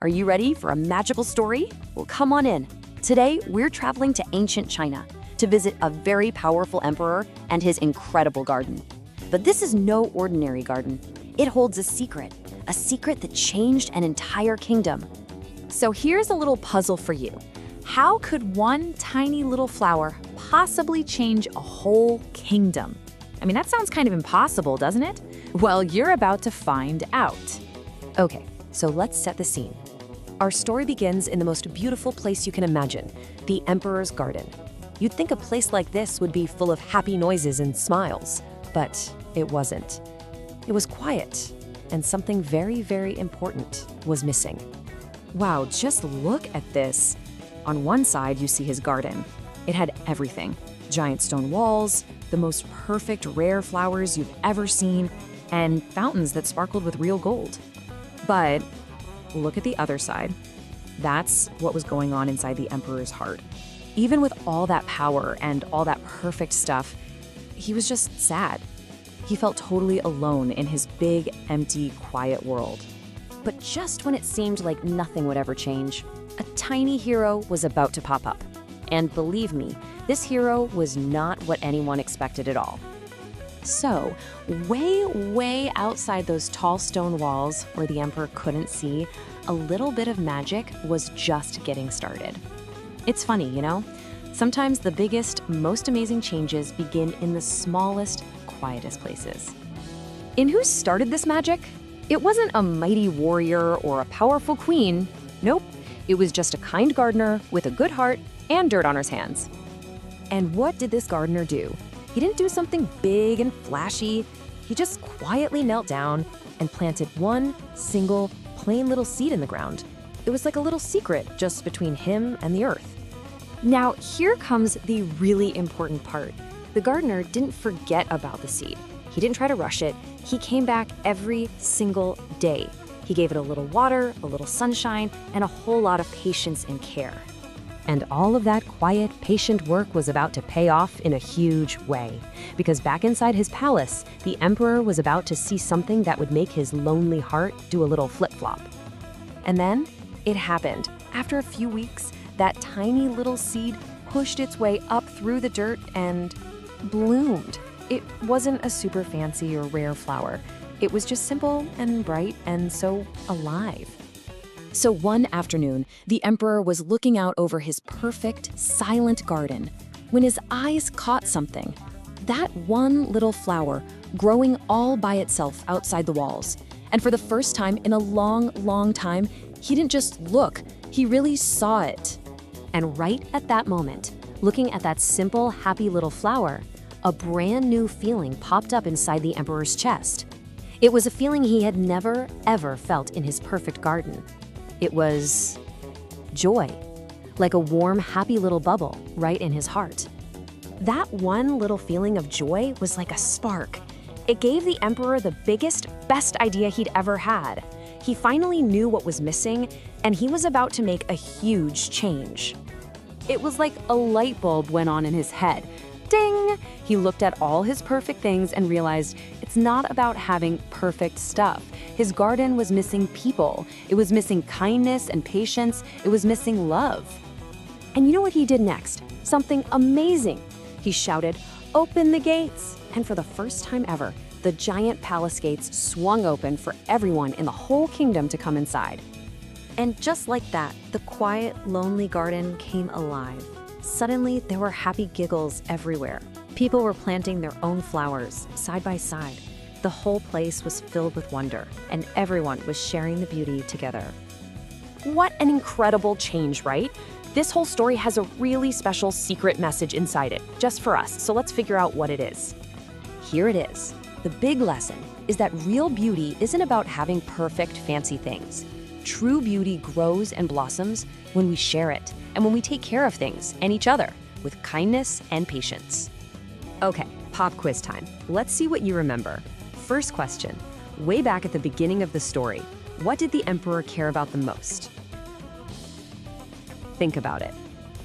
Are you ready for a magical story? Well, come on in. Today, we're traveling to ancient China to visit a very powerful emperor and his incredible garden. But this is no ordinary garden. It holds a secret that changed an entire kingdom. So here's a little puzzle for you. How could one tiny little flower possibly change a whole kingdom? I mean, that sounds kind of impossible, doesn't it? Well, you're about to find out. Okay, so let's set the scene. Our story begins in the most beautiful place you can imagine, the Emperor's Garden. You'd think a place like this would be full of happy noises and smiles, but it wasn't. It was quiet, and something very, very important was missing. Wow, just look at this. On one side, you see his garden. It had everything. Giant stone walls, the most perfect rare flowers you've ever seen, and fountains that sparkled with real gold. But look at the other side. That's what was going on inside the emperor's heart. Even with all that power and all that perfect stuff, he was just sad. He felt totally alone in his big, empty, quiet world. But just when it seemed like nothing would ever change, a tiny hero was about to pop up. And believe me, this hero was not what anyone expected at all. So, way outside those tall stone walls where the emperor couldn't see, a little bit of magic was just getting started. It's funny, you know? Sometimes the biggest, most amazing changes begin in the smallest, quietest places. And who started this magic? It wasn't a mighty warrior or a powerful queen. Nope, it was just a kind gardener with a good heart and dirt on his hands. And what did this gardener do? He didn't do something big and flashy. He just quietly knelt down and planted one single, plain little seed in the ground. It was like a little secret just between him and the earth. Now, here comes the really important part. The gardener didn't forget about the seed. He didn't try to rush it. He came back every single day. He gave it a little water, a little sunshine, and a whole lot of patience and care. And all of that quiet, patient work was about to pay off in a huge way. Because back inside his palace, the emperor was about to see something that would make his lonely heart do a little flip-flop. And then it happened. After a few weeks, that tiny little seed pushed its way up through the dirt and bloomed. It wasn't a super fancy or rare flower. It was just simple and bright and so alive. So one afternoon, the emperor was looking out over his perfect, silent garden when his eyes caught something. That one little flower growing all by itself outside the walls. And for the first time in a long time, he didn't just look, he really saw it. And right at that moment, looking at that simple, happy little flower, a brand new feeling popped up inside the emperor's chest. It was a feeling he had never, ever felt in his perfect garden. It was joy, like a warm, happy little bubble right in his heart. That one little feeling of joy was like a spark. It gave the emperor the biggest, best idea he'd ever had. He finally knew what was missing, and he was about to make a huge change. It was like a light bulb went on in his head. Ding! He looked at all his perfect things and realized it's not about having perfect stuff. His garden was missing people. It was missing kindness and patience. It was missing love. And you know what he did next? Something amazing. He shouted, "Open the gates!" And for the first time ever, the giant palace gates swung open for everyone in the whole kingdom to come inside. And just like that, the quiet, lonely garden came alive. Suddenly, there were happy giggles everywhere. People were planting their own flowers, side by side. The whole place was filled with wonder, and everyone was sharing the beauty together. What an incredible change, right? This whole story has a really special secret message inside it, just for us, so let's figure out what it is. Here it is. The big lesson is that real beauty isn't about having perfect, fancy things. True beauty grows and blossoms when we share it and when we take care of things and each other with kindness and patience. Okay, pop quiz time. Let's see what you remember. First question, way back at the beginning of the story, what did the emperor care about the most? Think about it.